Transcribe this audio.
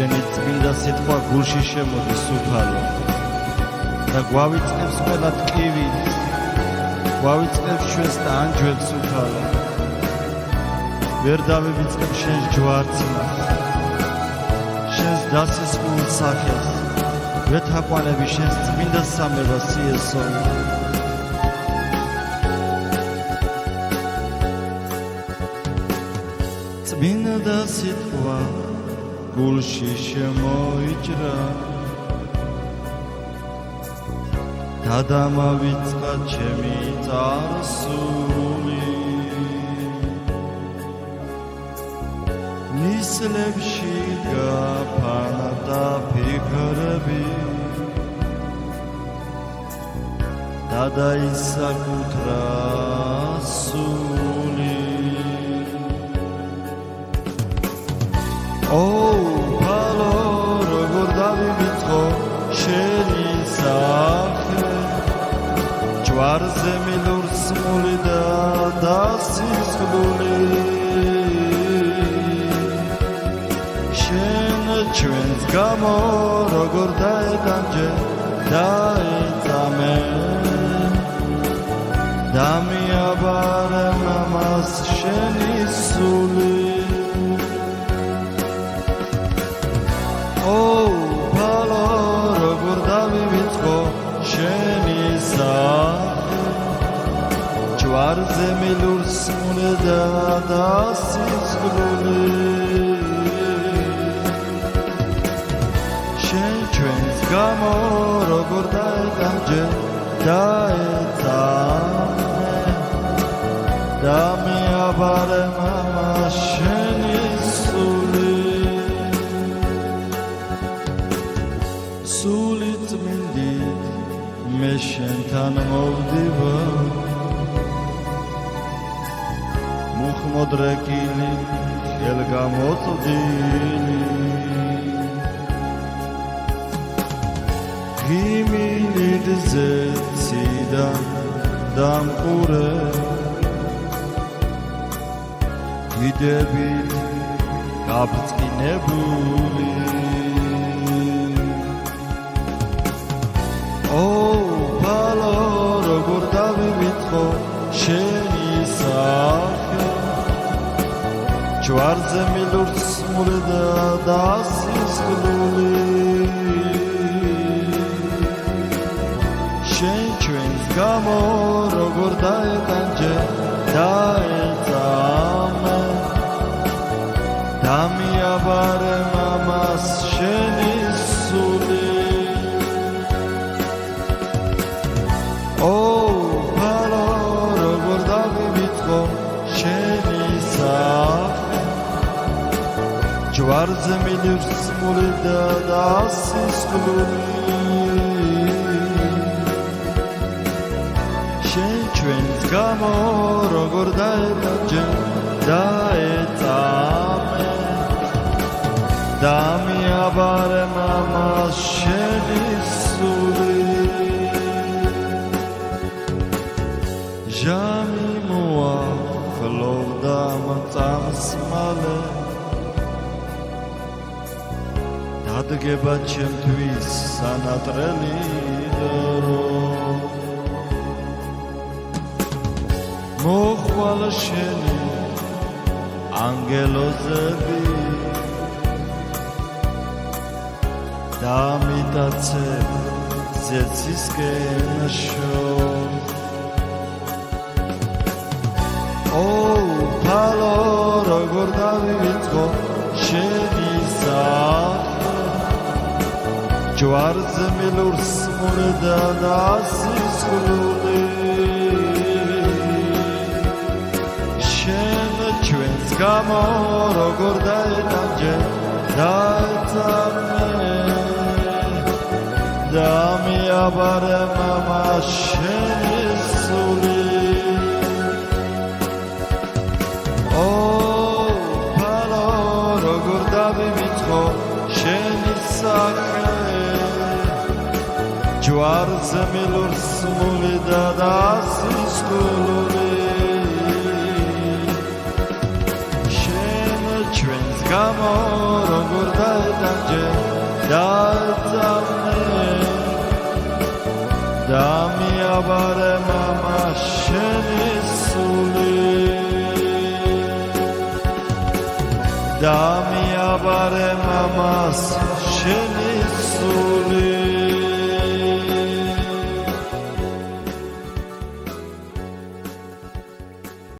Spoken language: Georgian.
შენი წმინდა სიტყვა გულში შემოდის უფალო და გვავიწყებს ყველა ტკივილს, გვავიწყებს ჩვენს ტანჯვებს უფალო. ვერ დავივიწყებ შენს ჯვარცმას, შენს დასასრულ სახელს, ვეთაყვანები შენს წმინდა სამებას იესო. წმინდა სიტყვა გულში შემოიჭრა, გადამავიწყა ჩემი წარსული, ნისლებში გაფანტა ფიქრები და დაისაკუთრა სული. უფალო, როგორ დავივიწყო შენი სახე, ჯვარზე მილურსმული და დასისხლული. შენ ჩვენს გამო როგორ დაეტანჯე და ეწამე და მიაბარე მამას შენი სული. უფალო, როგორ დავივიწყო შენი სახე, ჯვარზე მილურსმული და დასისხლული. შენ ჩვენს გამო როგორ დაეტანჯე და ეწამე და მიაბარე მამას შენი სული. სული წმინდით მე შენთან მოვდივარ, მუხმოდრეკილი ხელგამოწვდილი, ღიმილით ზეციდან დამყურე, დიდებით გაბწყინებული. უფალო, როგორ დავივიწყო შენი სახე, ჯვარზე მილურსმული და დასისხლული. შენ ჩვენს გამო როგორ დაეტანჯე და ეწამე და მიაბარე მამას შენი სული. უფალო, როგორ დავივიწყო შენი სახე, ჯვარზე მილურსმული და დასისხლული. შენ ჩვენს გამო როგორ დაეტანჯე და ეწამე და მიაბარე მამას შენი სული. ჟამი მოახლოვდა მწამს მალე, დადგება ჩემთვის სანატრელი დრო. მოხვალ შენი ანგელოზები და მიტაცებ ზეცისკენ შორს. უფალო, როგორ დავივიწყო შენი სახე, ჯვარზე მილურსმული და დასისხლული. შენ ჩვენს გამო როგორ დაეტანჯე და ეწამე და მიაბარე მამას შენი სული. უფალო, როგორ დავივიწყო შენი სახე, ჯვარზე მილურსმული და დასისხლული. შენ ჩვენს გამო როგორ დაეტანჯე დანჯე დაეწამნე და მიაბარე მამა შენი სული და მიაბარე მამას შენი სული